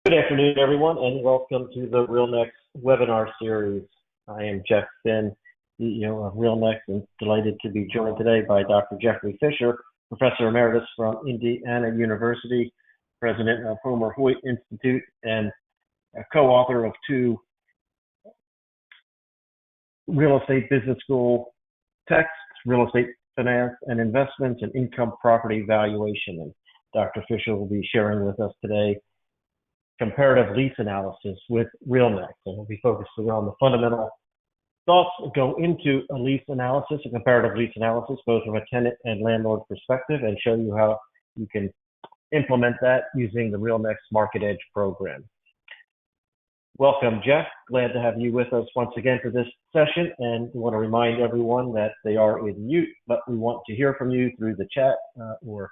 Good afternoon, everyone, and welcome to the RealNext webinar series. I am Jeff Finn, CEO of RealNext, and delighted to be joined today by Dr. Jeffrey Fisher, Professor Emeritus from Indiana University, President of Homer Hoyt Institute, and a co-author of two real estate business school texts, Real Estate Finance and Investments, and Income Property Valuation. And Dr. Fisher will be sharing with us today comparative lease analysis with RealNext, and we'll be focusing on the fundamental thoughts that go into a lease analysis, a comparative lease analysis, both from a tenant and landlord perspective, and show you how you can implement that using the RealNext Market Edge program. Welcome, Jeff. Glad to have you with us once again for this session, and we want to remind everyone that they are in mute, but we want to hear from you through the chat or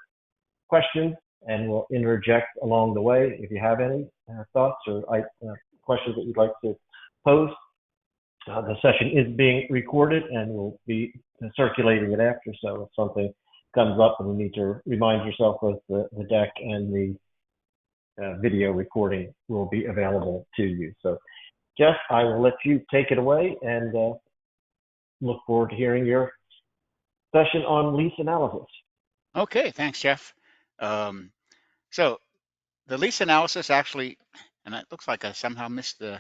questions, and we'll interject along the way if you have any thoughts or questions that you'd like to pose. The session is being recorded and we'll be circulating it after, so if something comes up and you need to remind yourself of the deck and the video recording will be available to you. So, Jeff, I will let you take it away and look forward to hearing your session on lease analysis. Okay, thanks, Jeff. So the lease analysis actually, and it looks like I somehow missed the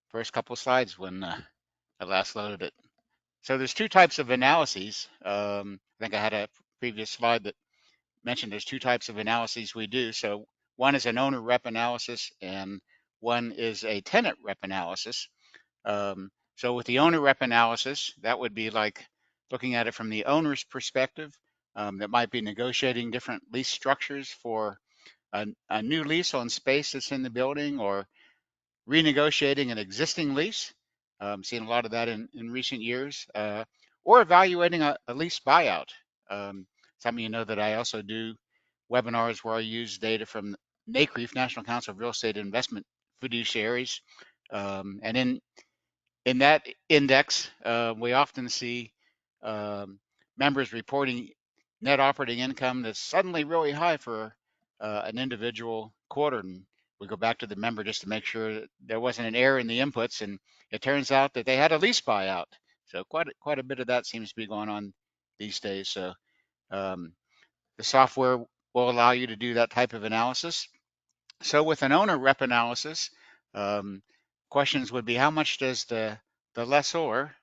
first couple of slides when I last loaded it. So there's two types of analyses. I think I had a previous slide that mentioned there's two types of analyses we do. So one is an owner rep analysis and one is a tenant rep analysis. So with the owner rep analysis, that would be like looking at it from the owner's perspective. That might be negotiating different lease structures for a new lease on space that's in the building, or renegotiating an existing lease. Seen a lot of that in recent years, or evaluating a lease buyout. Some of you know that I also do webinars where I use data from NACREIF, National Council of Real Estate Investment Fiduciaries, and in that index, we often see members reporting net operating income that's suddenly really high for an individual quarter. And we go back to the member just to make sure that there wasn't an error in the inputs, and it turns out that they had a lease buyout. So quite a bit of that seems to be going on these days. So the software will allow you to do that type of analysis. So with an owner rep analysis, questions would be, how much does the lessor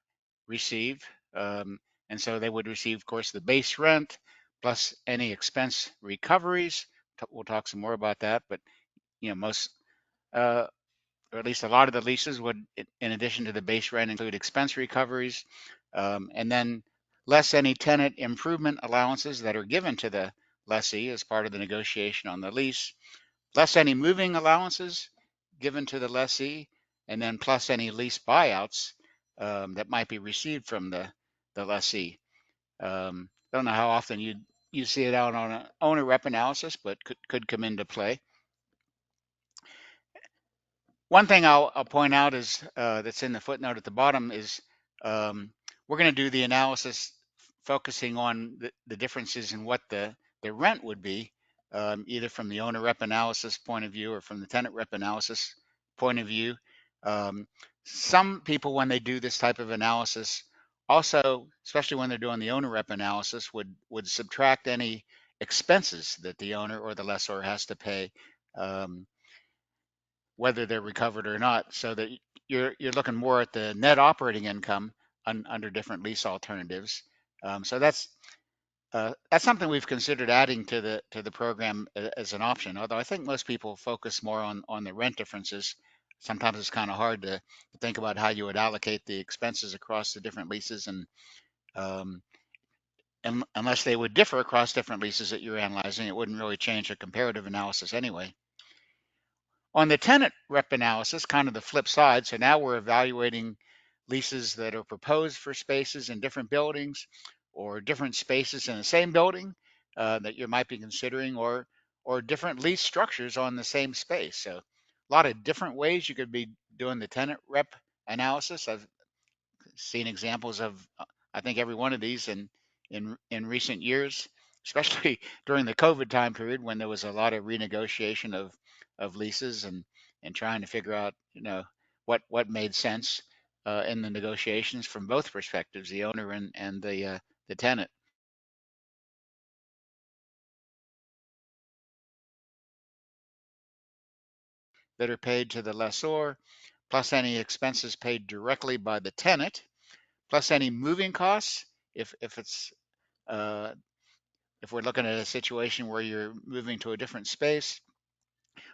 receive? And so they would receive, of course, the base rent plus any expense recoveries. We'll talk some more about that, but most, or at least a lot of the leases would, in addition to the base rent, include expense recoveries, and then less any tenant improvement allowances that are given to the lessee as part of the negotiation on the lease, less any moving allowances given to the lessee, and then plus any lease buyouts that might be received from the lessee. Don't know how often you see it out on an owner rep analysis, but could come into play. One thing I'll point out is that's in the footnote at the bottom is we're going to do the analysis focusing on the differences in what the rent would be, either from the owner rep analysis point of view or from the tenant rep analysis point of view. Some people, when they do this type of analysis, also, especially when they're doing the owner rep analysis, would subtract any expenses that the owner or the lessor has to pay, whether they're recovered or not, so that you're looking more at the net operating income under different lease alternatives. So that's something we've considered adding to the program as an option. Although I think most people focus more on the rent differences. Sometimes it's kind of hard to think about how you would allocate the expenses across the different leases, and unless they would differ across different leases that you're analyzing, it wouldn't really change a comparative analysis anyway. On the tenant rep analysis, kind of the flip side, so now we're evaluating leases that are proposed for spaces in different buildings or different spaces in the same building that you might be considering, or different lease structures on the same space. So a lot of different ways you could be doing the tenant rep analysis. I've seen examples of, I think, every one of these in recent years. especially during the COVID time period when there was a lot of renegotiation of leases and trying to figure out, what made sense in the negotiations from both perspectives, the owner and the tenant. That are paid to the lessor, plus any expenses paid directly by the tenant, plus any moving costs. If it's uh, if we're looking at a situation where you're moving to a different space,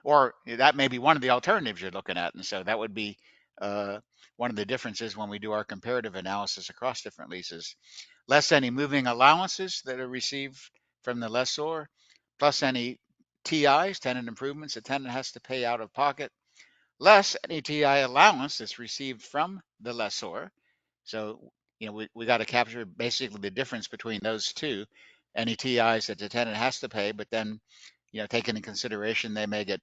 or that may be one of the alternatives you're looking at, and so that would be uh, one of the differences when we do our comparative analysis across different leases. Less any moving allowances that are received from the lessor, plus any TIs, tenant improvements, the tenant has to pay out of pocket, less any TI allowance that's received from the lessor. So, we got to capture basically the difference between those two. Any TIs that the tenant has to pay, but then, take into consideration they may get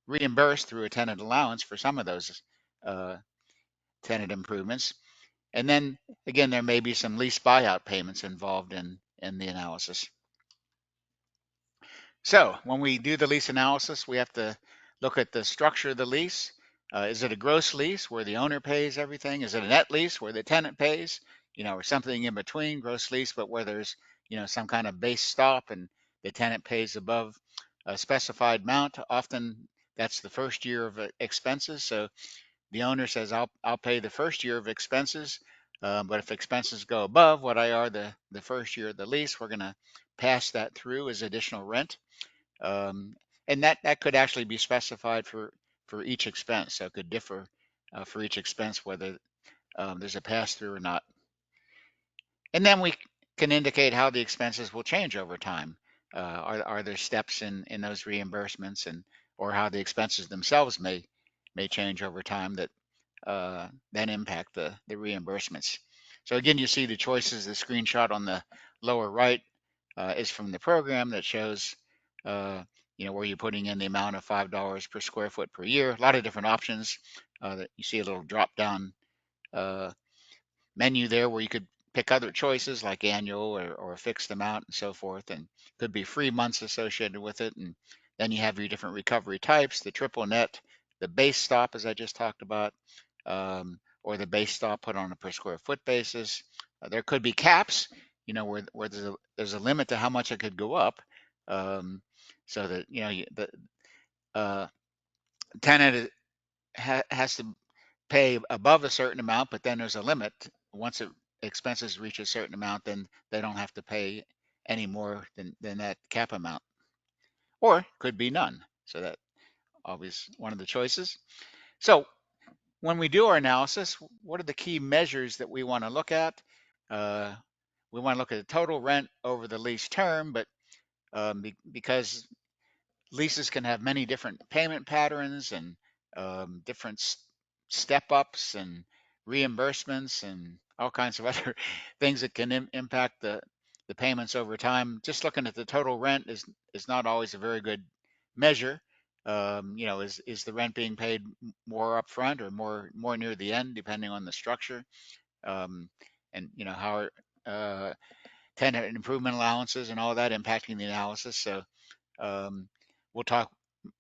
reimbursed through a tenant allowance for some of those uh, tenant improvements. And then again, there may be some lease buyout payments involved in the analysis. So when we do the lease analysis, we have to look at the structure of the lease. Is it a gross lease where the owner pays everything? Is it a net lease where the tenant pays? Or something in between, gross lease, but where there's, some kind of base stop and the tenant pays above a specified amount. Often that's the first year of expenses. So the owner says, I'll pay the first year of expenses. But if expenses go above what I are the first year of the lease, we're going to pass that through as additional rent. Um, and that could actually be specified for each expense. So it could differ for each expense whether there's a pass through or not. And then we can indicate how the expenses will change over time. Are there steps in those reimbursements, and or how the expenses themselves may change over time that then impact the reimbursements. So again, you see the choices. The screenshot on the lower right is from the program that shows where you're putting in the amount of $5 per square foot per year. A lot of different options. That you see a little drop down uh, menu there where you could pick other choices like annual or a fixed amount and so forth, and could be free months associated with it. And then you have your different recovery types, the triple net, the base stop, as I just talked about, or the base stop put on a per square foot basis. There could be caps, where there's a limit to how much it could go up, so that the uh, tenant has to pay above a certain amount, but then there's a limit. Once expenses reach a certain amount, then they don't have to pay any more than that cap amount, or could be none. So that always one of the choices. So when we do our analysis, what are the key measures that we want to look at? Uh, we want to look at the total rent over the lease term, but because leases can have many different payment patterns and different step ups and reimbursements and all kinds of other things that can impact the payments over time. Just looking at the total rent is not always a very good measure. Is the rent being paid more upfront or more near the end, depending on the structure, um, and how tenant improvement allowances and all that impacting the analysis. So um, we'll talk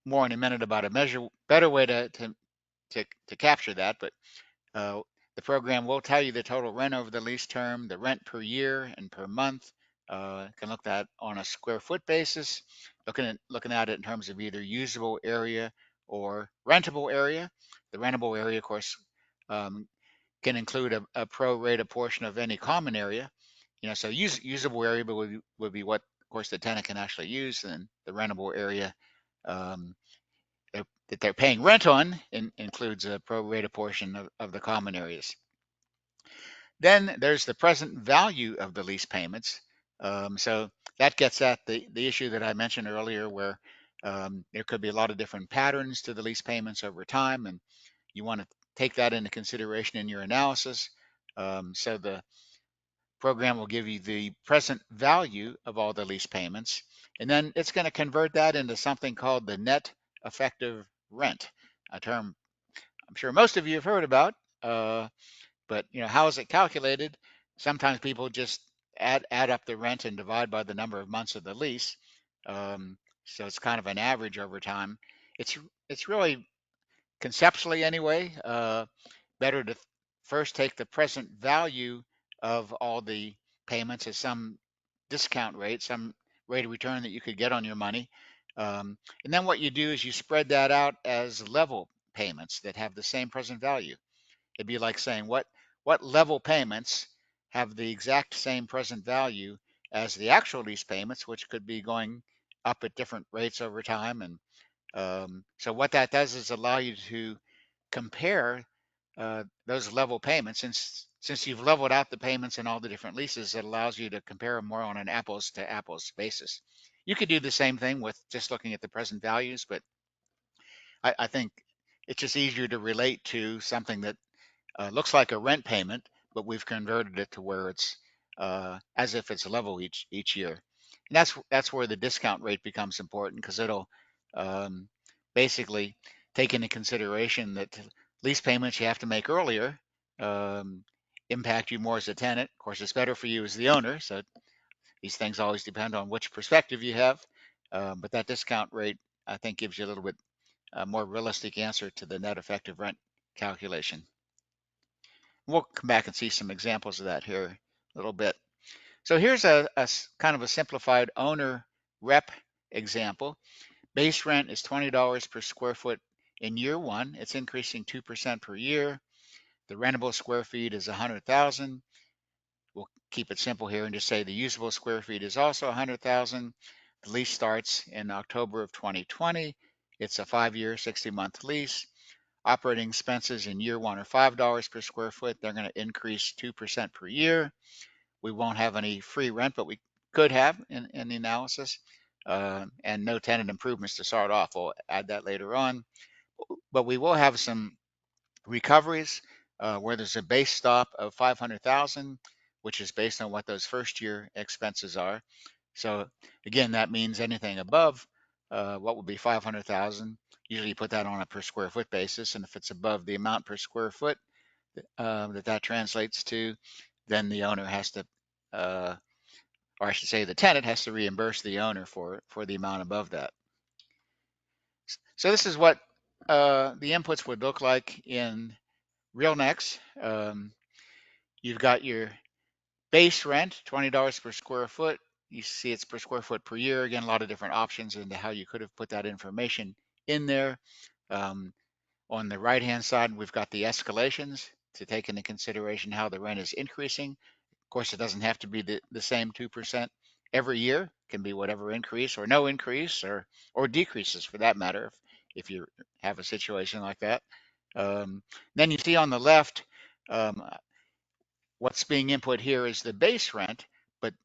more in a minute about a better way to capture that. But uh, the program will tell you the total rent over the lease term, the rent per year and per month. Can look at on a square foot basis, looking at it in terms of either usable area or rentable area. The rentable area, of course, um, can include a pro rata portion of any common area. So usable area would be what, of course, the tenant can actually use, and the rentable area um, that they're paying rent on includes a pro rata portion of the common areas. Then there's the present value of the lease payments. So that gets at the issue that I mentioned earlier, where there could be a lot of different patterns to the lease payments over time, and you want to take that into consideration in your analysis. So the program will give you the present value of all the lease payments, and then it's going to convert that into something called the net effective rent, a term I'm sure most of you have heard about. But how is it calculated? Sometimes people just add up the rent and divide by the number of months of the lease. So it's kind of an average over time. It's really conceptually anyway, better to first take the present value of all the payments at some discount rate, some rate of return that you could get on your money. And then what you do is you spread that out as level payments that have the same present value. It'd be like saying what level payments have the exact same present value as the actual lease payments, which could be going up at different rates over time. And so what that does is allow you to compare those level payments. Since you've leveled out the payments in all the different leases, it allows you to compare them more on an apples to apples basis. You could do the same thing with just looking at the present values, but I think it's just easier to relate to something that looks like a rent payment, but we've converted it to where it's as if it's level each year. And that's where the discount rate becomes important, because it'll um, basically take into consideration that lease payments you have to make earlier um, impact you more as a tenant. Of course, it's better for you as the owner. So these things always depend on which perspective you have. But that discount rate, I think, gives you a little bit more realistic answer to the net effective rent calculation. We'll come back and see some examples of that here a little bit. So here's a kind of a simplified owner rep example. Base rent is $20 per square foot in year one. It's increasing 2% per year. The rentable square feet is 100,000. We'll keep it simple here and just say the usable square feet is also 100,000. The lease starts in October of 2020. It's a 5-year, 60-month lease. Operating expenses in year one are $5 per square foot. They're going to increase 2% per year. We won't have any free rent, but we could have in the analysis. And no tenant improvements to start off. We'll add that later on. But we will have some recoveries where there's a base stop of 500,000, which is based on what those first year expenses are. So again, that means anything above what would be 500,000. Usually you put that on a per square foot basis, and if it's above the amount per square foot that translates to, then the owner has to, or I should say, the tenant has to reimburse the owner for the amount above that. So this is what the inputs would look like in RealNex. You've got your base rent, $20 per square foot. You see it's per square foot per year. Again, a lot of different options into how you could have put that information in there. On the right-hand side, we've got the escalations to take into consideration how the rent is increasing. Of course, it doesn't have to be the same 2% every year. It can be whatever increase or no increase or decreases for that matter if you have a situation like that. Then you see on the left, um, what's being input here is the base rent, but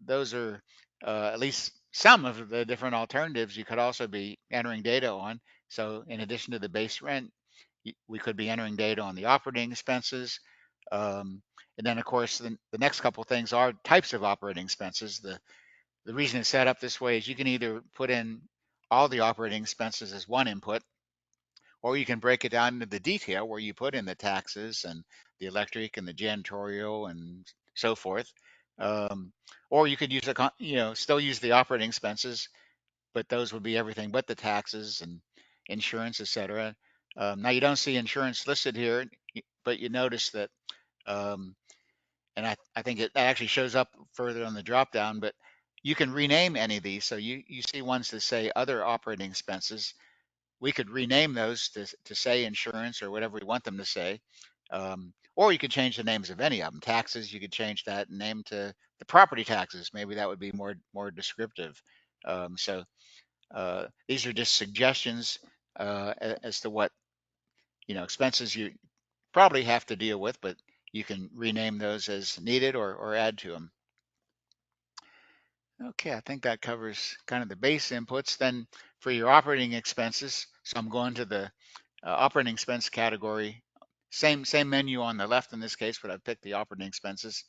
those are at least some of the different alternatives you could also be entering data on. So in addition to the base rent, we could be entering data on the operating expenses. And then of course, the next couple of things are types of operating expenses. The reason it's set up this way is you can either put in all the operating expenses as one input, or you can break it down into the detail where you put in the taxes and the electric and the janitorial and so forth. Um, or you could use still use the operating expenses, but those would be everything but the taxes and insurance, etc. Now you don't see insurance listed here, but you notice that, um, and I think it actually shows up further on the drop down, but you can rename any of these. So you see ones that say other operating expenses. We could rename those to say insurance or whatever we want them to say. Or you could change the names of any of them. Taxes, you could change that name to the property taxes. Maybe that would be more descriptive. So these are just suggestions as to what expenses you probably have to deal with, but you can rename those as needed or add to them. Okay, I think that covers kind of the base inputs. Then for your operating expenses, so I'm going to the operating expense category. Same menu on the left in this case, but I've picked the operating expenses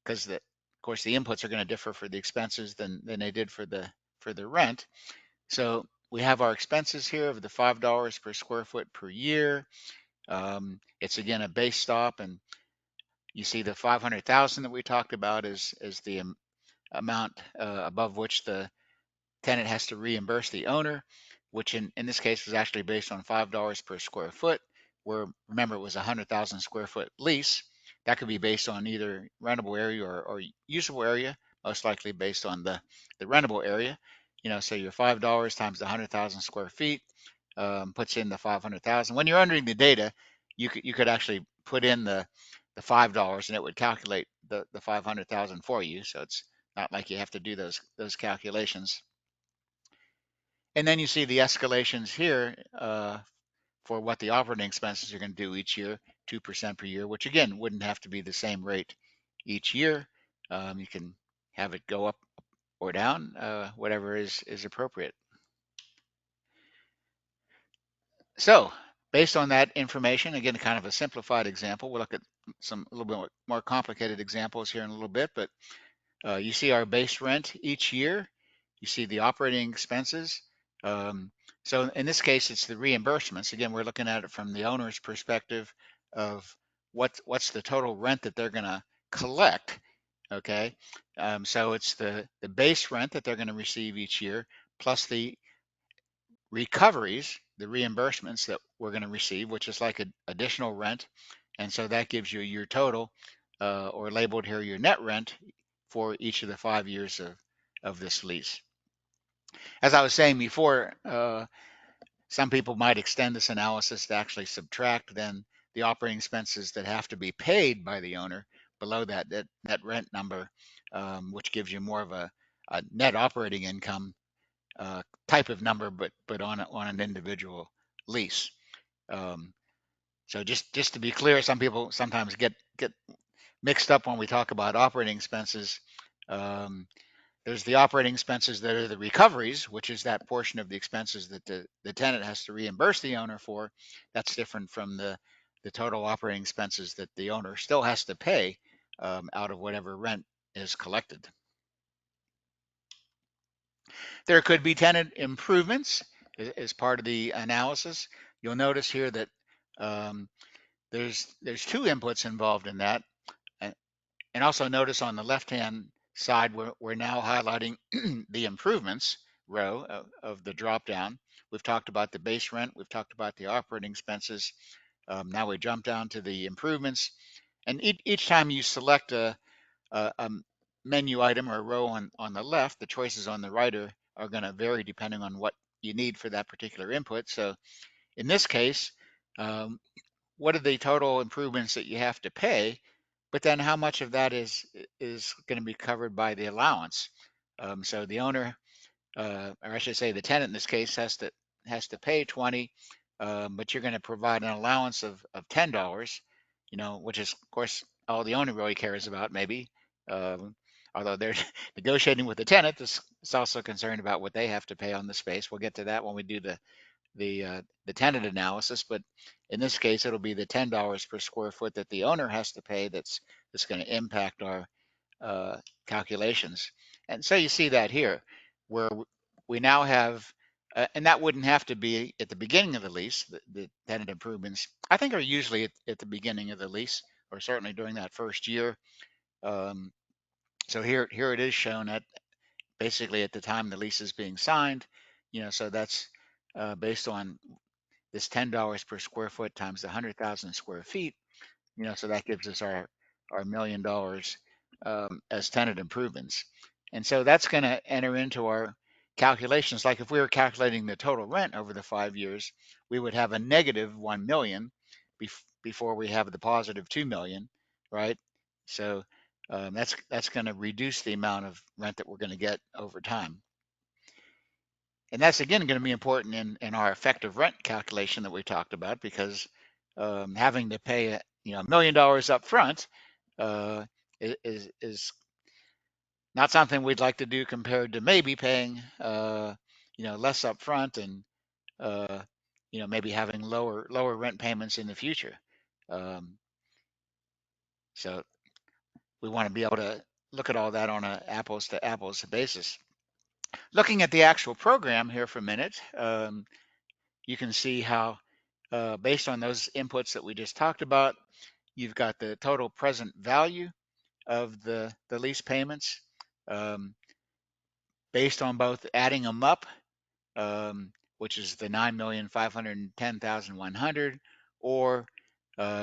because of course the inputs are going to differ for the expenses than they did for the rent. So we have our expenses here of the $5 per square foot per year. It's again a base stop, and You see the 500,000 that we talked about is the amount above which the tenant has to reimburse the owner, which in this case was actually based on $5 per square foot, where remember it was a 100,000 square foot lease. That could be based on either rentable area or usable area, most likely based on the rentable area. So your $5 times the 100,000 square feet puts in the 500,000. When you're entering the data, you could actually put in the $5 and it would calculate the 500,000 for you. So it's not like you have to do those calculations. And then you see the escalations here for what the operating expenses are going to do each year, 2% per year, which again wouldn't have to be the same rate each year. You can have it go up or down, whatever is appropriate. So based on that information, again, kind of a simplified example, we'll look at some a little bit more complicated examples here in a little bit, but you see our base rent each year. You see the operating expenses. So in this case, it's the reimbursements. Again, we're looking at it from the owner's perspective of what's the total rent that they're going to collect. Okay, so it's the base rent that they're going to receive each year plus the recoveries, the reimbursements that we're going to receive, which is like additional rent, and so that gives you your total, or labeled here your net rent for each of the 5 years of this lease. As I was saying before, some people might extend this analysis to actually subtract then the operating expenses that have to be paid by the owner below that net rent number, which gives you more of a net operating income type of number, but on an individual lease. So just to be clear, some people sometimes get mixed up when we talk about operating expenses. There's the operating expenses that are the recoveries, which is that portion of the expenses that the tenant has to reimburse the owner for. That's different from the total operating expenses that the owner still has to pay out of whatever rent is collected. There could be tenant improvements as part of the analysis. You'll notice here that um, there's two inputs involved in that. And also notice on the left-hand side, we're now highlighting the improvements row of the drop-down. We've talked about the base rent. We've talked about the operating expenses. Now we jump down to the improvements. And each time you select a menu item or a row on the left, the choices on the right are going to vary depending on what you need for that particular input. So in this case, what are the total improvements that you have to pay? But then how much of that is going to be covered by the allowance? So the owner, or I should say the tenant in this case, has to pay 20, but you're going to provide an allowance of $10, which is of course all the owner really cares about, maybe. Although they're negotiating with the tenant, it's also concerned about what they have to pay on the space. We'll get to that when we do the tenant analysis, but in this case, it'll be the $10 per square foot that the owner has to pay that's going to impact our calculations. And so you see that here, where we now have, and that wouldn't have to be at the beginning of the lease. The tenant improvements, I think, are usually at the beginning of the lease, or certainly during that first year. So here it is shown at basically at the time the lease is being signed. So that's based on this $10 per square foot times the 100,000 square feet. So that gives us our $1 million as tenant improvements. And so that's going to enter into our calculations. Like if we were calculating the total rent over the 5 years, we would have a negative 1 million before we have the positive 2 million, right? So that's going to reduce the amount of rent that we're going to get over time. And that's again going to be important in our effective rent calculation that we talked about, because having to pay $1 million up front is not something we'd like to do compared to maybe paying less up front and maybe having lower rent payments in the future. So we want to be able to look at all that on an apples to apples basis. Looking at the actual program here for a minute, you can see how based on those inputs that we just talked about, you've got the total present value of the lease payments, um, based on both adding them up, which is the 9,510,100, or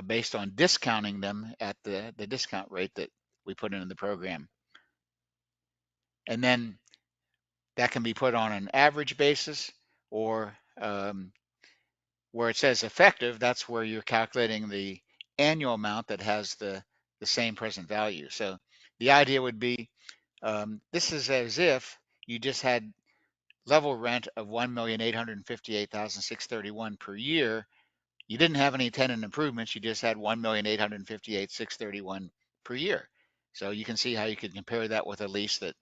based on discounting them at the discount rate that we put into the program. And then that can be put on an average basis, or where it says effective, that's where you're calculating the annual amount that has the same present value. So the idea would be, this is as if you just had level rent of 1,858,631 per year. You didn't have any tenant improvements. You just had 1,858,631 per year. So you can see how you could compare that with a lease that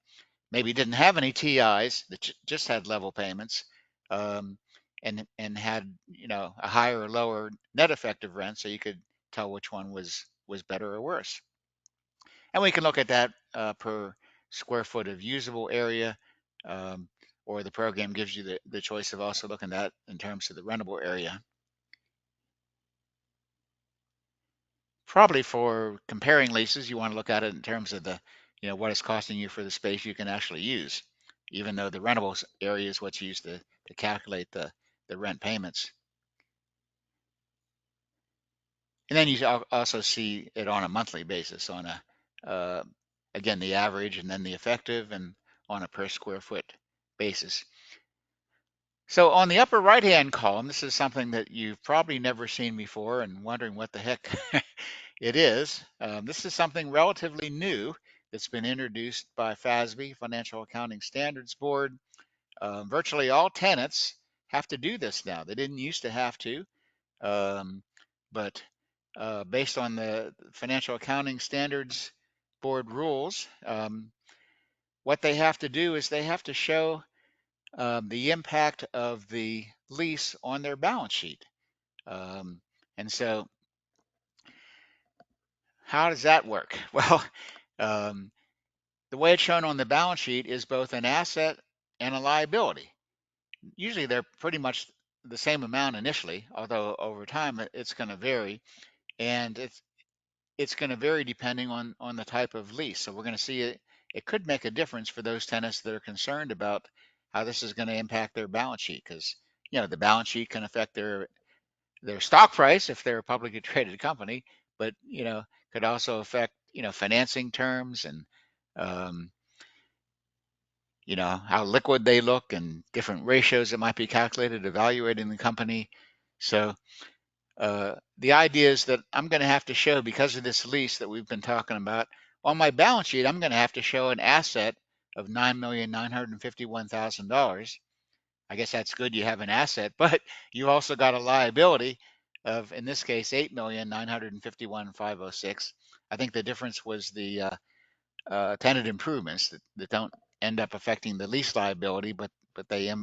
maybe didn't have any TIs, that just had level payments, um, and had, a higher or lower net effective rent, so you could tell which one was better or worse. And we can look at that per square foot of usable area, um, or the program gives you the choice of also looking at in terms of the rentable area. Probably for comparing leases, you want to look at it in terms of what it's costing you for the space you can actually use, even though the rentable area is what's used to calculate the rent payments. And then you also see it on a monthly basis, on again, the average and then the effective, and on a per square foot basis. So on the upper right-hand column, this is something that you've probably never seen before and wondering what the heck it is. This is something relatively new that's been introduced by FASB, Financial Accounting Standards Board. Virtually all tenants have to do this now. They didn't used to have to, but based on the Financial Accounting Standards Board rules, what they have to do is they have to show the impact of the lease on their balance sheet. Um, and so how does that work? Well, um, the way it's shown on the balance sheet is both an asset and a liability. Usually they're pretty much the same amount initially, although over time it's going to vary, and it's going to vary depending on the type of lease. So we're going to see it could make a difference for those tenants that are concerned about how this is going to impact their balance sheet, because the balance sheet can affect their stock price if they're a publicly traded company, but could also affect financing terms, and um, how liquid they look, and different ratios that might be calculated evaluating the company. So the idea is that I'm going to have to show, because of this lease that we've been talking about, on my balance sheet, I'm going to have to show an asset of $9,951,000. I guess that's good you have an asset, but you also got a liability of, in this case, $8,951,506. I think the difference was the tenant improvements that don't end up affecting the lease liability, but they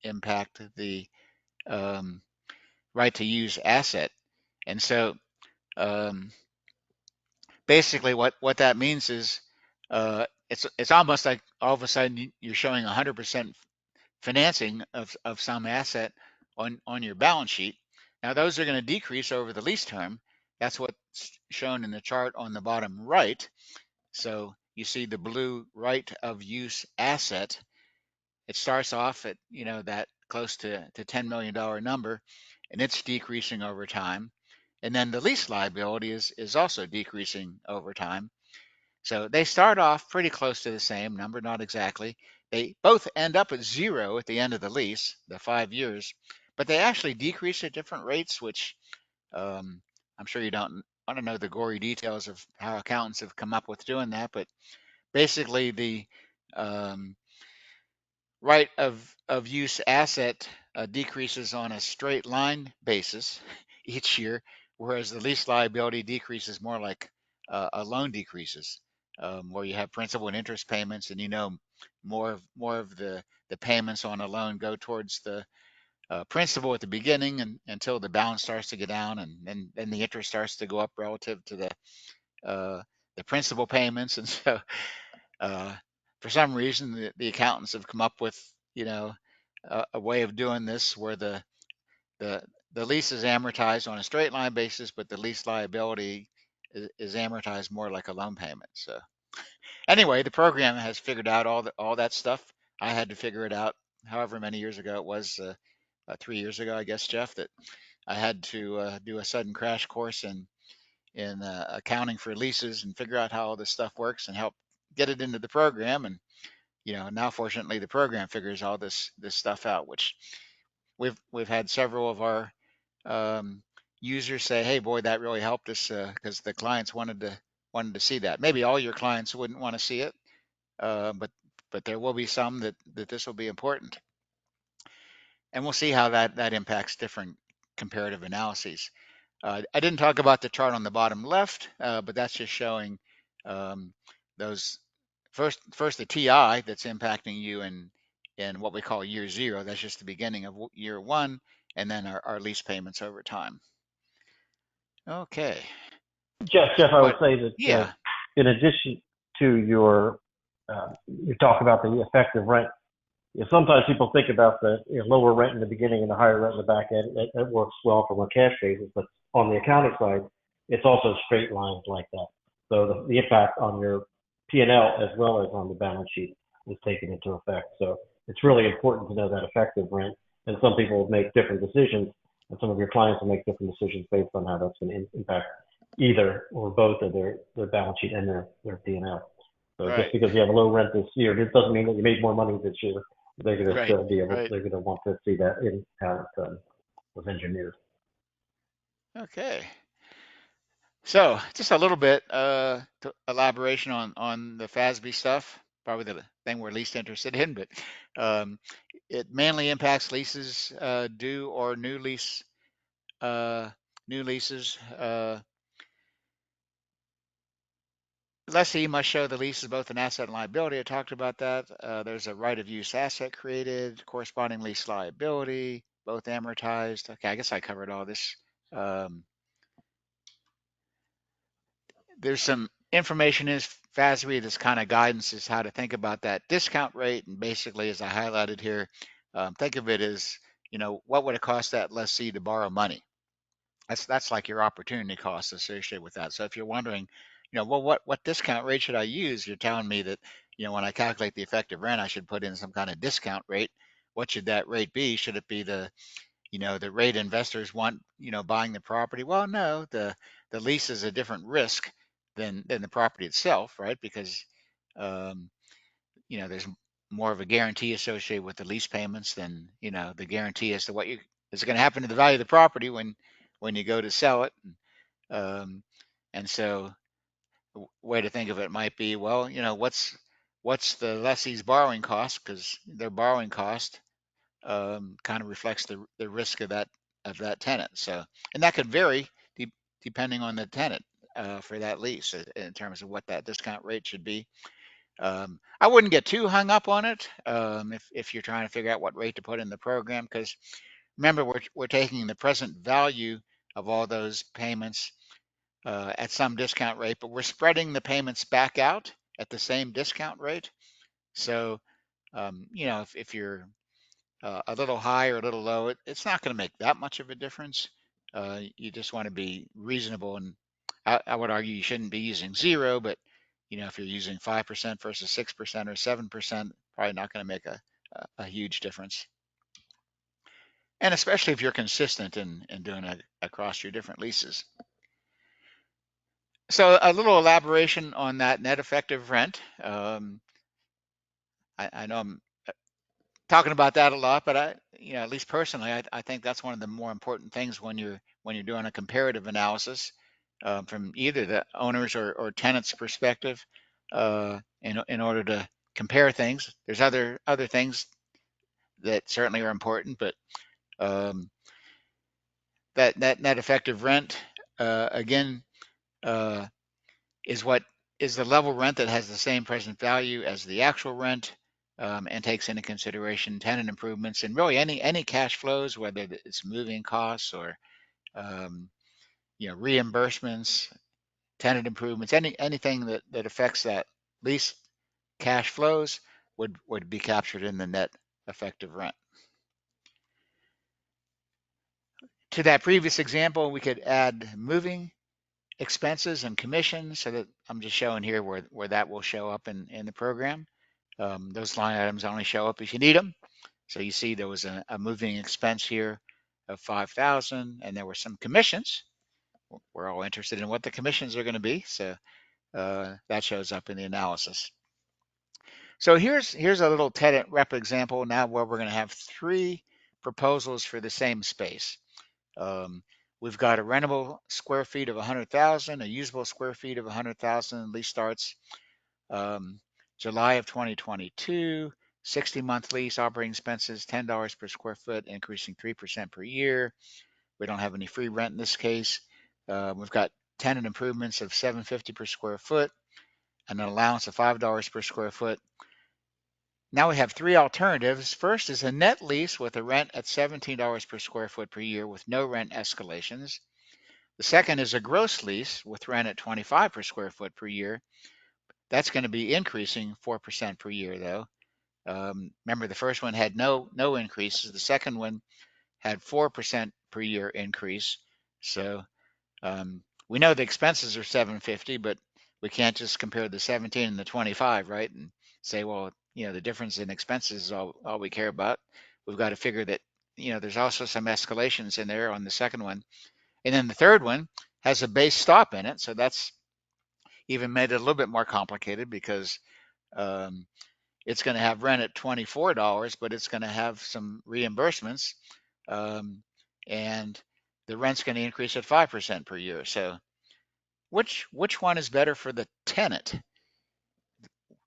impact the um, right to use asset. And so um, basically what that means is it's almost like all of a sudden you're showing 100% financing of some asset on your balance sheet. Now those are going to decrease over the lease term. That's what's shown in the chart on the bottom right. So you see the blue right of use asset. It starts off at that close to $10 million number, and it's decreasing over time. And then the lease liability is also decreasing over time. So they start off pretty close to the same number, not exactly. They both end up at zero at the end of the lease, the 5 years, but they actually decrease at different rates, which I'm sure you don't want to know the gory details of how accountants have come up with doing that. But basically, the um, right of use asset decreases on a straight line basis each year, whereas the lease liability decreases more like a loan decreases, where you have principal and interest payments, and more of the payments on a loan go towards the principal at the beginning, and until the balance starts to go down, and then the interest starts to go up relative to the principal payments. And so uh, for some reason, the accountants have come up with, a way of doing this where the the lease is amortized on a straight line basis, but the lease liability is amortized more like a loan payment. So anyway, the program has figured out all that stuff. I had to figure it out however many years ago it was, 3 years ago, I guess, Jeff, that I had to do a sudden crash course in accounting for leases and figure out how all this stuff works and help get it into the program. And now fortunately the program figures all this stuff out, which we've had several of our um, users say, "Hey, boy, that really helped us because the clients wanted to see that." Maybe all your clients wouldn't want to see it, but there will be some that this will be important, and we'll see how that impacts different comparative analyses. I didn't talk about the chart on the bottom left, but that's just showing um, those first the TI that's impacting you in what we call year zero. That's just the beginning of year one, and then our lease payments over time. Okay, Jeff, I would but say that yeah, in addition to you talk about the effective rent. Sometimes people think about the lower rent in the beginning and the higher rent in the back end. That works well from a cash basis, but on the accounting side, it's also straight lines like that. So the impact on your P&L as well as on the balance sheet is taken into effect. So it's really important to know that effective rent. And some people will make different decisions, and some of your clients will make different decisions based on how that's going to impact either or both of their balance sheet and their P&L. So just right, because you have a low rent this year, it doesn't mean that you made more money this year. They're going to right, still be able, right. they're going to want to see that in how it was engineered. Okay. So just a little bit elaboration on the FASB stuff. Probably the thing we're least interested in, but um, it mainly impacts leases due or uh, new leases. Lessee must show the lease is both an asset and liability. I talked about that. There's a right of use asset created, corresponding lease liability, both amortized. Okay, I guess I covered all this. Um, there's some information in FASB that's kind of guidance is how to think about that discount rate. And basically, as I highlighted here, think of it as, what would it cost that lessee to borrow money? That's like your opportunity cost associated with that. So if you're wondering, well, what discount rate should I use? You're telling me that, when I calculate the effective rent, I should put in some kind of discount rate. What should that rate be? Should it be the rate investors want, buying the property? Well, no, the lease is a different risk than the property itself, right? Because um, there's more of a guarantee associated with the lease payments than, the guarantee as to what is going to happen to the value of the property when you go to sell it. Um, and so way to think of it might be, well, what's the lessee's borrowing cost? Because their borrowing cost kind of reflects the risk of that tenant. So, and that could vary depending on the tenant for that lease in terms of what that discount rate should be. I wouldn't get too hung up on it if you're trying to figure out what rate to put in the program, because remember we're taking the present value of all those payments at some discount rate, but we're spreading the payments back out at the same discount rate. So, if you're a little high or a little low, it's not going to make that much of a difference. You just want to be reasonable, and I would argue you shouldn't be using zero, but if you're using 5% versus 6% or 7%, probably not going to make a huge difference. And especially if you're consistent in doing it across your different leases. So a little elaboration on that net effective rent. I know I'm talking about that a lot, but at least personally, I think that's one of the more important things when you're doing a comparative analysis from either the owners or tenants perspective, in order to compare things. There's other things that certainly are important, but um, that net effective rent again uh, is what is the level rent that has the same present value as the actual rent, and takes into consideration tenant improvements and really any cash flows, whether it's moving costs or um, reimbursements, tenant improvements, anything that affects that lease cash flows would be captured in the net effective rent. To that previous example, we could add moving expenses and commissions, so that I'm just showing here where that will show up in the program. Those line items only show up if you need them. So you see there was a moving expense here of 5,000, and there were some commissions. We're all interested in what the commissions are going to be, so that shows up in the analysis. So here's a little tenant rep example now where we're going to have 3 proposals for the same space. We've got a rentable square feet of 100,000, a usable square feet of 100,000. Lease starts July of 2022. 60-month lease, operating expenses $10 per square foot, increasing 3% per year. We don't have any free rent in this case. We've got tenant improvements of $7.50 per square foot and an allowance of $5 per square foot. Now we have 3 alternatives. First is a net lease with a rent at $17 per square foot per year with no rent escalations. The second is a gross lease with rent at $25 per square foot per year. That's going to be increasing 4% per year, though. Remember, the first one had no increases. The second one had 4% per year increase. So we know the expenses are $750, but we can't just compare the 17 and the 25, right? And say, well, the difference in expenses is all we care about. We've got to figure that, there's also some escalations in there on the second one. And then the third one has a base stop in it. So that's even made it a little bit more complicated because it's going to have rent at $24, but it's going to have some reimbursements. And the rent's going to increase at 5% per year. So which one is better for the tenant?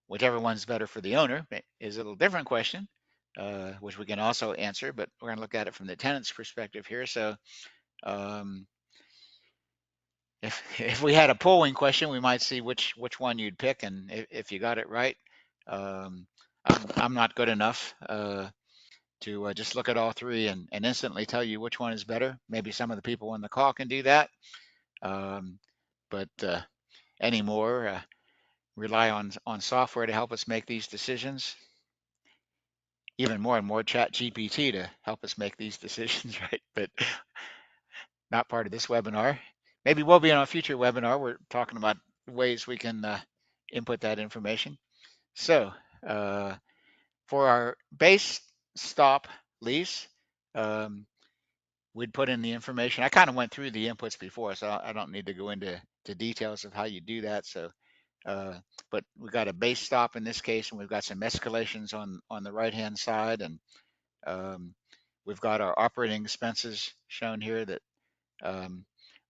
Whichever one's better for the owner is a little different question, which we can also answer, but we're going to look at it from the tenant's perspective here. So if we had a polling question, we might see which one you'd pick, and if you got it right. I'm not good enough to just look at all 3 and instantly tell you which one is better. Maybe some of the people on the call can do that, but anymore, rely on software to help us make these decisions. Even more and more chat GPT to help us make these decisions, right? But not part of this webinar. Maybe we'll be on a future webinar. We're talking about ways we can input that information. So for our base stop lease, we'd put in the information. I kind of went through the inputs before, so I don't need to go into details of how you do that. So, but we've got a base stop in this case, and we've got some escalations on the right-hand side, and we've got our operating expenses shown here that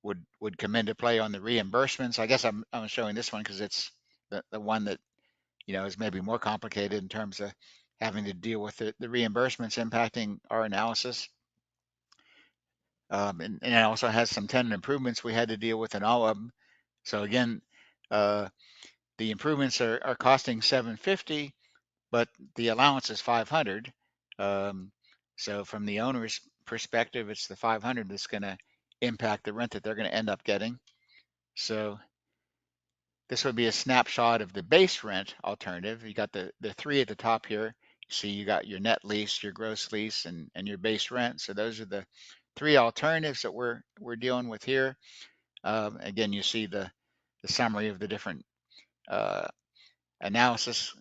would come into play on the reimbursements. I guess I'm showing this one because it's the one that is maybe more complicated in terms of having to deal with the reimbursements impacting our analysis. And it also has some tenant improvements we had to deal with in all of them. So again, the improvements are costing $750, but the allowance is $500. So from the owner's perspective, it's the $500 that's going to impact the rent that they're going to end up getting. So this would be a snapshot of the base rent alternative. You got the 3 at the top here. See, you got your net lease, your gross lease, and your base rent. So those are the 3 alternatives that we're dealing with here. Again, you see the summary of the different analysis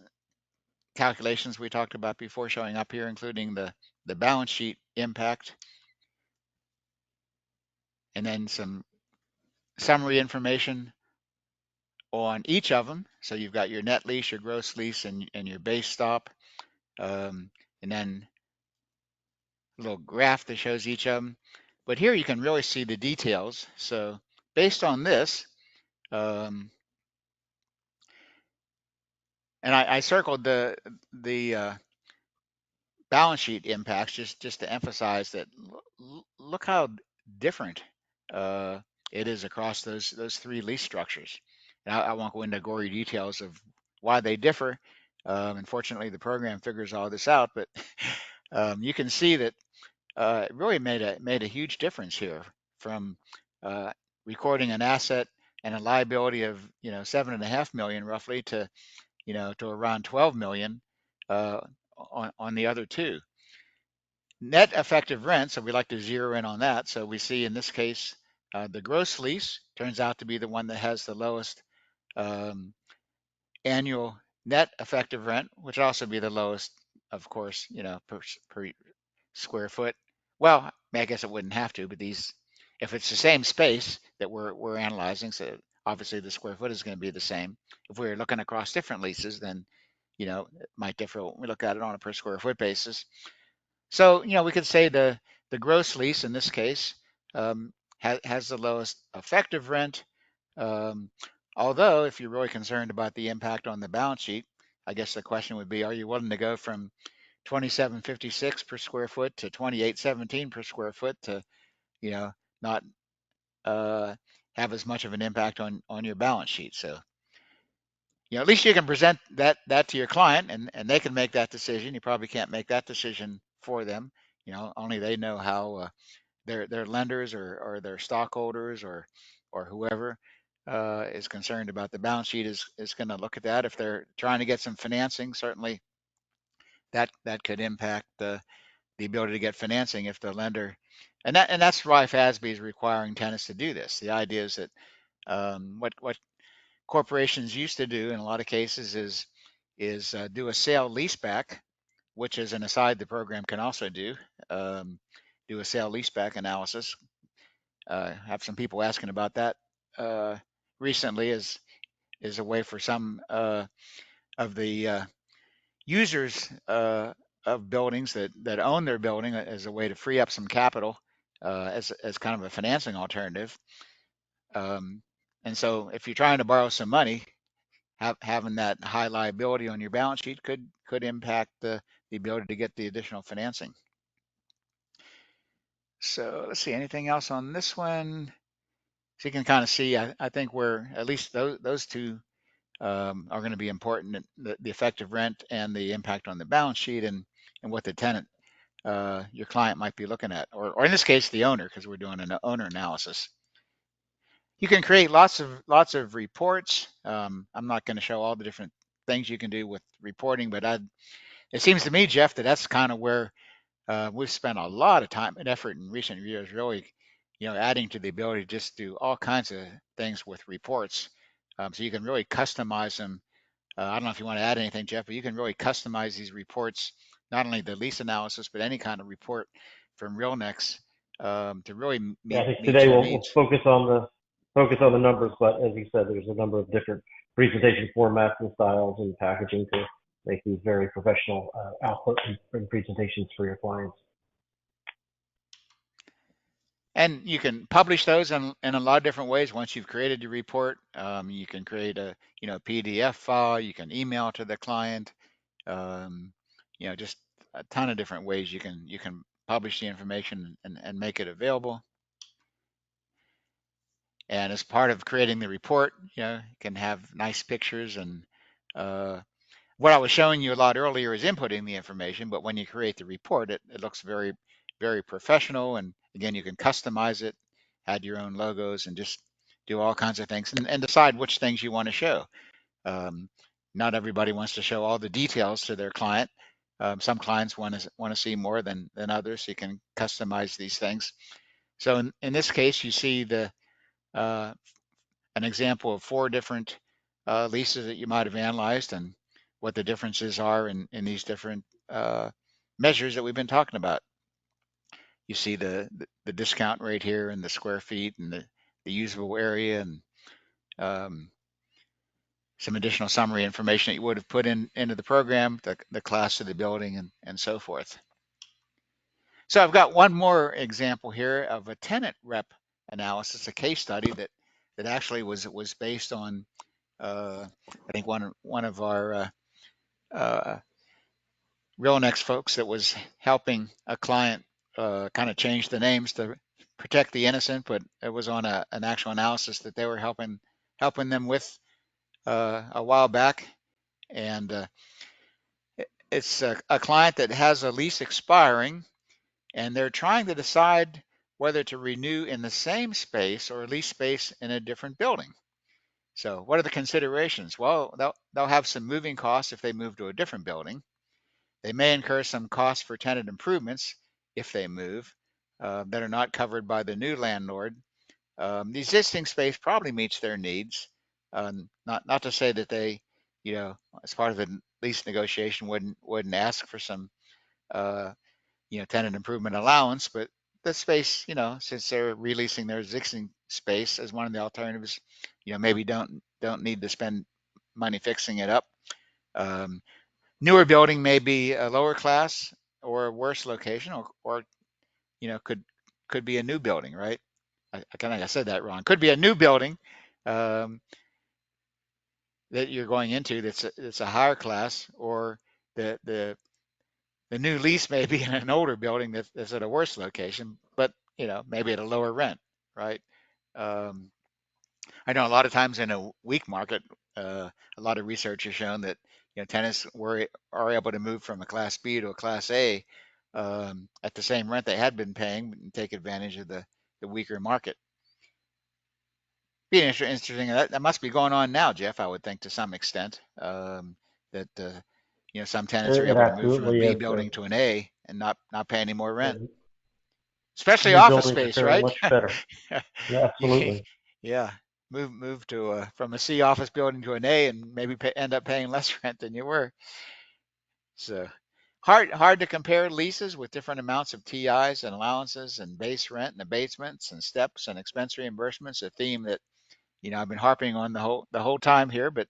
calculations we talked about before showing up here, including the balance sheet impact, and then some summary information on each of them. So you've got your net lease, your gross lease, and your base stop, and then a little graph that shows each of them. But here you can really see the details. So based on this, and I circled the balance sheet impacts just to emphasize that. Look how different it is across those 3 lease structures. And I won't go into gory details of why they differ. Unfortunately, the program figures all this out, but you can see that it really made a huge difference here from recording an asset and a liability of $7.5 million roughly to to around 12 million on the other 2. Net effective rent, so we like to zero in on that. So we see in this case The gross lease turns out to be the one that has the lowest um, annual net effective rent, which would also be the lowest, of course, per square foot. Well, I guess it wouldn't have to, but if it's the same space that we're analyzing, so obviously the square foot is going to be the same. If we're looking across different leases, then it might differ when we look at it on a per square foot basis. So we could say the gross lease in this case has the lowest effective rent. Um, Although, if you're really concerned about the impact on the balance sheet, I guess the question would be: are you willing to go from 2756 per square foot to 2817 per square foot to not uh, have as much of an impact on your balance sheet? So at least you can present that to your client, and they can make that decision. You probably can't make that decision for them. Only they know how their lenders or their stockholders or whoever is concerned about the balance sheet is going to look at that. If they're trying to get some financing, certainly that could impact the ability to get financing if the lender, and that's why FASB is requiring tenants to do this. The idea is that what corporations used to do in a lot of cases is do a sale leaseback, which, as an aside, the program can also do a sale leaseback analysis. Have some people asking about that recently, is a way for some of the users of buildings that own their building as a way to free up some capital as kind of a financing alternative. And so if you're trying to borrow some money, having that high liability on your balance sheet could impact the ability to get the additional financing. So let's see, anything else on this one? So you can kind of see, I think where at least those two are going to be important: the effective rent and the impact on the balance sheet, and what the tenant, your client, might be looking at, or in this case, the owner, because we're doing an owner analysis. You can create lots of reports. I'm not going to show all the different things you can do with reporting, but it seems to me, Jeff, that's kind of where we've spent a lot of time and effort in recent years, really, adding to the ability to just do all kinds of things with reports. So you can really customize them. I don't know if you want to add anything, Jeff, but you can really customize these reports, not only the lease analysis, but any kind of report from RealNex to really Yeah, I think meet today your we'll needs. focus on the numbers, but as you said, there's a number of different presentation formats and styles and packaging to make these very professional output and presentations for your clients. And you can publish those in a lot of different ways. Once you've created your report, you can create a PDF file. You can email to the client. Um, just a ton of different ways you can publish the information and make it available. And as part of creating the report, you can have nice pictures. And what I was showing you a lot earlier is inputting the information, but when you create the report, it looks very, very professional. And again, you can customize it, add your own logos, and just do all kinds of things, and decide which things you want to show. Um, Not everybody wants to show all the details to their client. Some clients want to see more than others, so you can customize these things. So in this case, you see uh, an example of 4 different leases that you might have analyzed, and what the differences are in these different measures that we've been talking about. You see the discount rate here, and the square feet, and the usable area, and um, some additional summary information that you would have put into the program, the class of the building, and so forth. So I've got one more example here of a tenant rep analysis, a case study that actually was based on I think one of our RealNex folks that was helping a client kind of change the names to protect the innocent, but it was on an actual analysis that they were helping them with a while back. And it's a client that has a lease expiring, and they're trying to decide whether to renew in the same space or lease space in a different building. So what are the considerations? Well, they'll have some moving costs if they move to a different building. They may incur some costs for tenant improvements if they move that are not covered by the new landlord. The existing space probably meets their needs. Not to say that they, as part of the lease negotiation, wouldn't ask for some, uh, tenant improvement allowance, but the space, since they're releasing their existing space as one of the alternatives, maybe don't need to spend money fixing it up. Um, Newer building may be a lower class or a worse location, or could be a new building, right? I said that wrong. Could be a new building um, that you're going into that's a higher class, or the the the new lease may be in an older building that's at a worse location, but maybe at a lower rent, right? Um, I know a lot of times in a weak market, a lot of research has shown that tenants are able to move from a Class B to a Class A at the same rent they had been paying and take advantage of the weaker market. Be interesting. That must be going on now, Jeff. I would think to some extent that some tenants are It able to move from a absolutely B is. building to an A and not pay any more rent, The especially new office buildings are space, faring right? much better. Yeah, You can, absolutely. yeah, move to from a C office building to an A and maybe end up paying less rent than you were. So hard to compare leases with different amounts of TIs and allowances and base rent and abatements and steps and expense reimbursements. A theme that I've been harping on the whole time here, but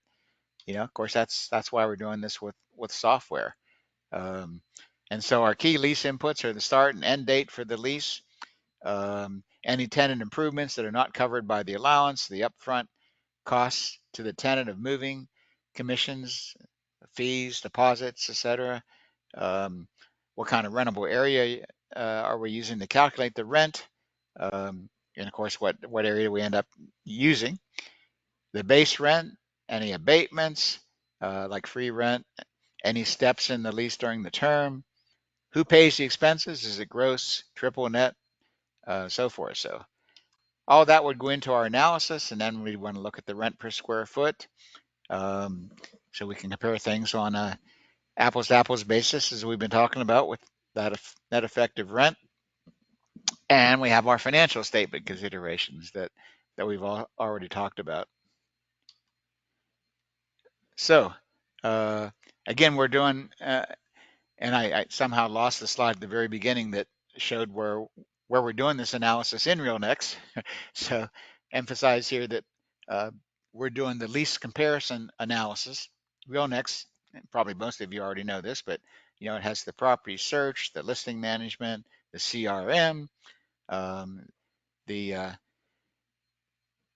of course that's why we're doing this with software. Um, and so our key lease inputs are the start and end date for the lease, any tenant improvements that are not covered by the allowance, the upfront costs to the tenant of moving, commissions, fees, deposits, etc. What kind of rentable area are we using to calculate the rent? And of course, what area we end up using. The base rent, any abatements, like free rent, any steps in the lease during the term, who pays the expenses? Is it gross, triple net, so forth. So all that would go into our analysis, and then we want to look at the rent per square foot, um, so we can compare things on a apples to apples basis, as we've been talking about with that net effective rent. And we have our financial statement considerations that we've already talked about. So uh, again, we're doing, and I somehow lost the slide at the very beginning that showed where we're doing this analysis in RealNex. So emphasize here that uh, we're doing the lease comparison analysis. RealNex, and probably most of you already know this, but it has the property search, the listing management, the CRM, um, the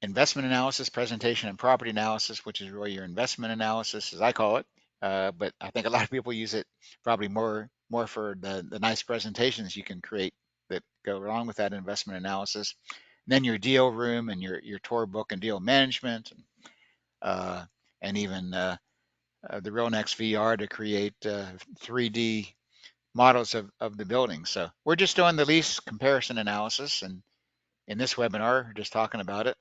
investment analysis, presentation, and property analysis, which is really your investment analysis, as I call it. But I think a lot of people use it probably more for the nice presentations you can create that go along with that investment analysis. And then your deal room and your tour book and deal management, uh, and even the RealNex VR to create 3D models of the building. So we're just doing the lease comparison analysis, and in this webinar, we're just talking about it.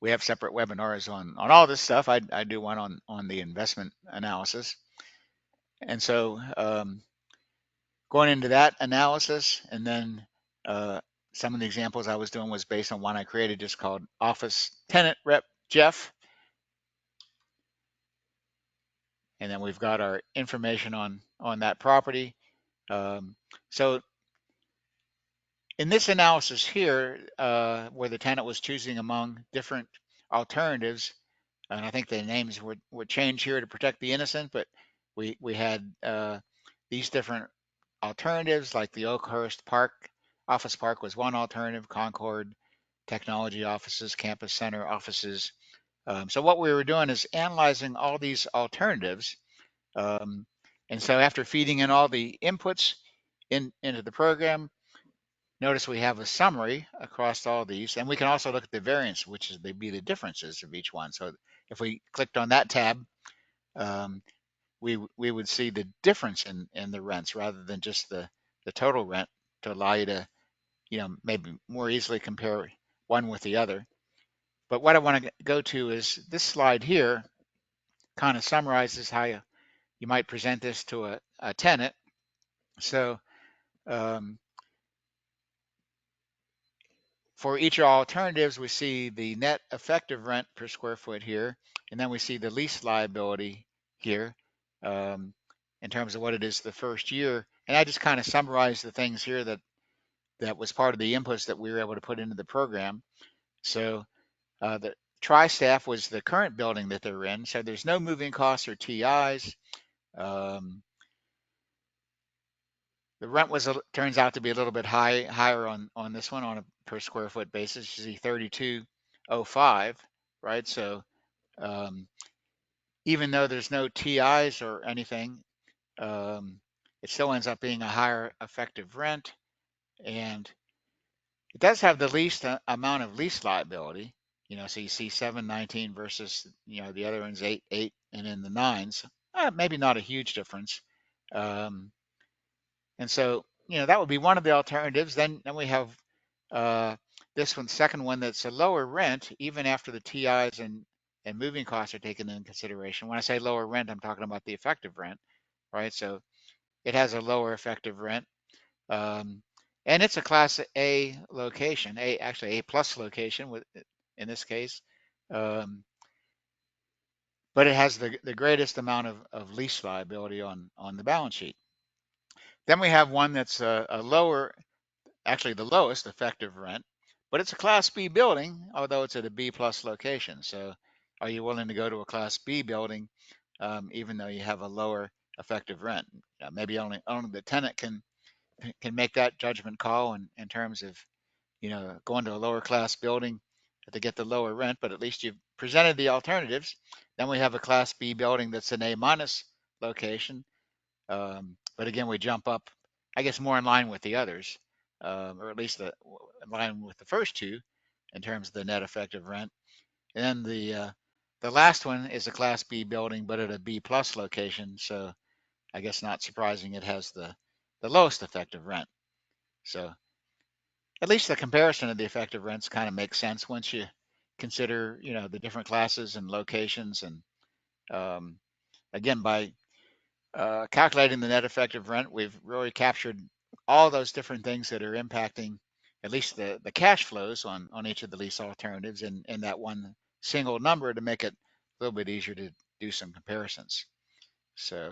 We have separate webinars on all this stuff. I do one on the investment analysis. And so going into that analysis, and then some of the examples I was doing was based on one I created just called Office Tenant Rep Jeff. And then we've got our information on that property. So in this analysis here, where the tenant was choosing among different alternatives, and I think the names would change here to protect the innocent, but we had these different alternatives, like the Oakhurst Park Office Park was one alternative, Concord Technology Offices, Campus Center Offices. So what we were doing is analyzing all these alternatives, um, and so after feeding in all the inputs into the program, notice we have a summary across all these, and we can also look at the variance, which is be the differences of each one. So if we clicked on that tab, um, we would see the difference in the rents rather than just the total rent, to allow you to maybe more easily compare one with the other. But what I want to go to is this slide here kind of summarizes how you might present this to a tenant. So um, For each of our alternatives, we see the net effective rent per square foot here, and then we see the lease liability here um, in terms of what it is the first year. And I just kind of summarized the things here that was part of the inputs that we were able to put into the program. So the Tri-Staff was the current building that they're in, so there's no moving costs or TIs. Um, the rent turns out to be a little bit higher on this one on a per square foot basis. You see 3205, right? So um, even though there's no TIs or anything, it still ends up being a higher effective rent, and it does have the least amount of lease liability. So you see 719 versus the other one's 8 and in the nines. Maybe not a huge difference. Um, And so, that would be one of the alternatives. Then we have uh, this one, second one, that's a lower rent, even after the TIs and moving costs are taken into consideration. When I say lower rent, I'm talking about the effective rent, right? So it has a lower effective rent. Um, and it's a Class A location, actually A plus location in this case. Um, but it has the greatest amount of lease liability on the balance sheet. Then we have one that's a lower, actually the lowest effective rent, but it's a Class B building, although it's at a B plus location. So are you willing to go to a Class B building even though you have a lower effective rent? Maybe only the tenant can make that judgment call in terms of going to a lower class building to get the lower rent, but at least you've presented the alternatives. Then we have a Class B building that's an A minus location. But again, we jump up, I guess, more in line with the others, or at least in line with the first two in terms of the net effective rent. And then the last one is a Class B building, but at a B plus location. So I guess not surprising, it has the lowest effective rent. So at least the comparison of the effective rents kind of makes sense once you consider, the different classes and locations. And um, again, by calculating the net effective rent, we've really captured all those different things that are impacting at least the cash flows on each of the lease alternatives in that one single number to make it a little bit easier to do some comparisons. So,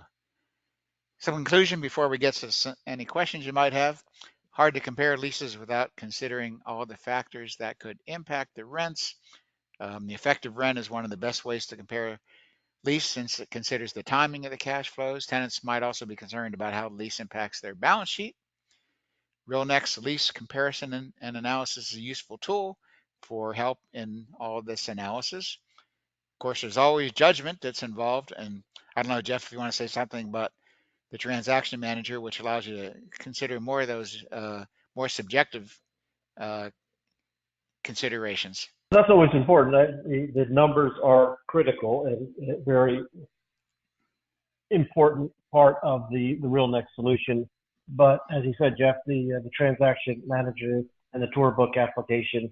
some conclusion before we get to any questions you might have. Hard to compare leases without considering all the factors that could impact the rents. The effective rent is one of the best ways to compare lease since it considers the timing of the cash flows. Tenants might also be concerned about how the lease impacts their balance sheet. RealNext lease comparison and analysis is a useful tool for help in all of this analysis. Of course, there's always judgment that's involved. And I don't know, Jeff, if you want to say something about the transaction manager, which allows you to consider more of those more subjective uh, considerations. That's always important. The numbers are critical and a very important part of the real next solution. But as you said, Jeff, the transaction manager and the tour book application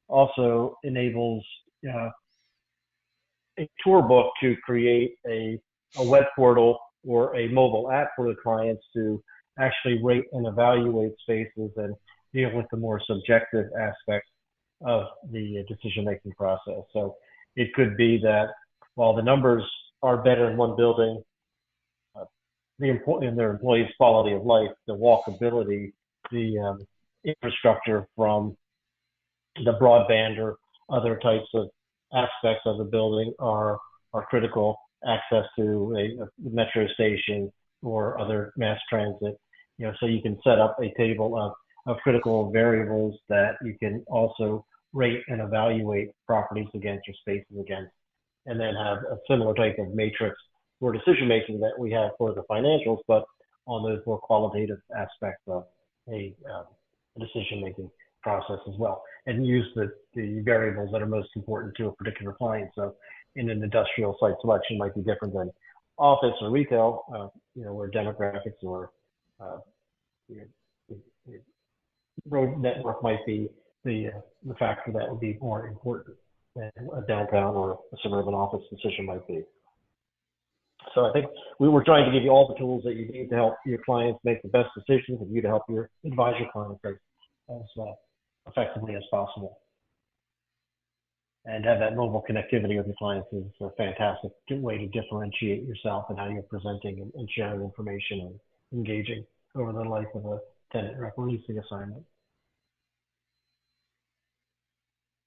also enables a tour book to create a web portal or a mobile app for the clients to actually rate and evaluate spaces and deal with the more subjective aspects of the decision-making process. So it could be that while the numbers are better in one building, and their employees' quality of life, the walkability, the infrastructure from the broadband or other types of aspects of the building are critical. Access to a metro station or other mass transit, so you can set up a table of critical variables that you can also rate and evaluate properties against or spaces against, and then have a similar type of matrix for decision making that we have for the financials, but on those more qualitative aspects of a decision making process as well, and use the variables that are most important to a particular client. So in an industrial site selection might be different than office or retail, where demographics or uh, you know, road network might be the factor that would be more important than a downtown or a suburban office decision might be. So I think we were trying to give you all the tools that you need to help your clients make the best decisions, and you to help advise your clients as well. effectively as possible. And have that mobile connectivity with your clients is a fantastic way to differentiate yourself and how you're presenting and sharing information and engaging over the life of a tenant rep leasing assignment.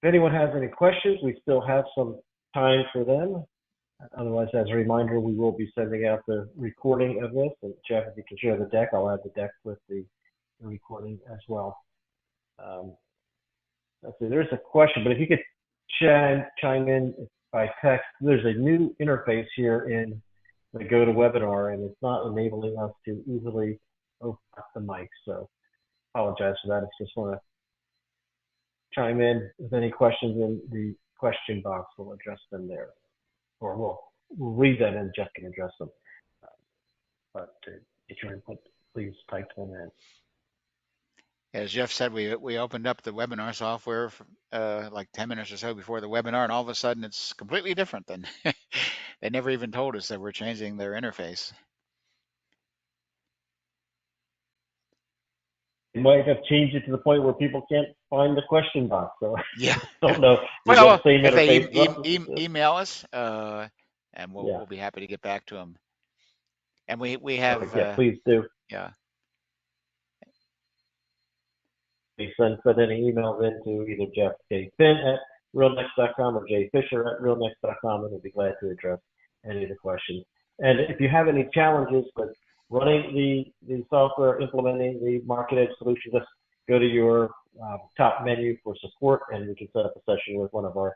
If anyone has any questions, we still have some time for them. Otherwise, as a reminder, we will be sending out the recording of this. And Jeff, if you can share the deck, I'll add the deck with the recording as well. Let's see, there's a question, but if you could chime in by text, there's a new interface here in the GoToWebinar, and it's not enabling us to easily open up the mic. So apologize for that. I just want to chime in with any questions in the question box. We'll address them there, or we'll read them and Jeff can address them. But to get your input, please type them in. As Jeff said, we opened up the webinar software for, like 10 minutes or so before the webinar, and all of a sudden it's completely different than they never even told us that we're changing their interface. You might have changed it to the point where people can't find the question box. So Yeah. don't know. Well, The same if they interface. email us, and we'll be happy to get back to them. And we have yeah, please do. Yeah. Please send any emails into either Jeff K. Finn at realnext.com or Jay Fisher at realnext.com, and we'll be glad to address any of the questions. And if you have any challenges with running the software, implementing the Market Edge solution, just go to your top menu for support, and we can set up a session with one of our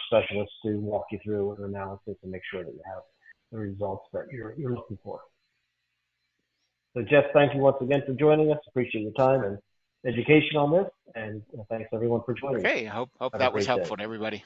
specialists to walk you through an analysis and make sure that you have the results that you're looking for. So Jeff, thank you once again for joining us. Appreciate your time and education on this, and thanks everyone for joining. Okay, I hope that was helpful to everybody.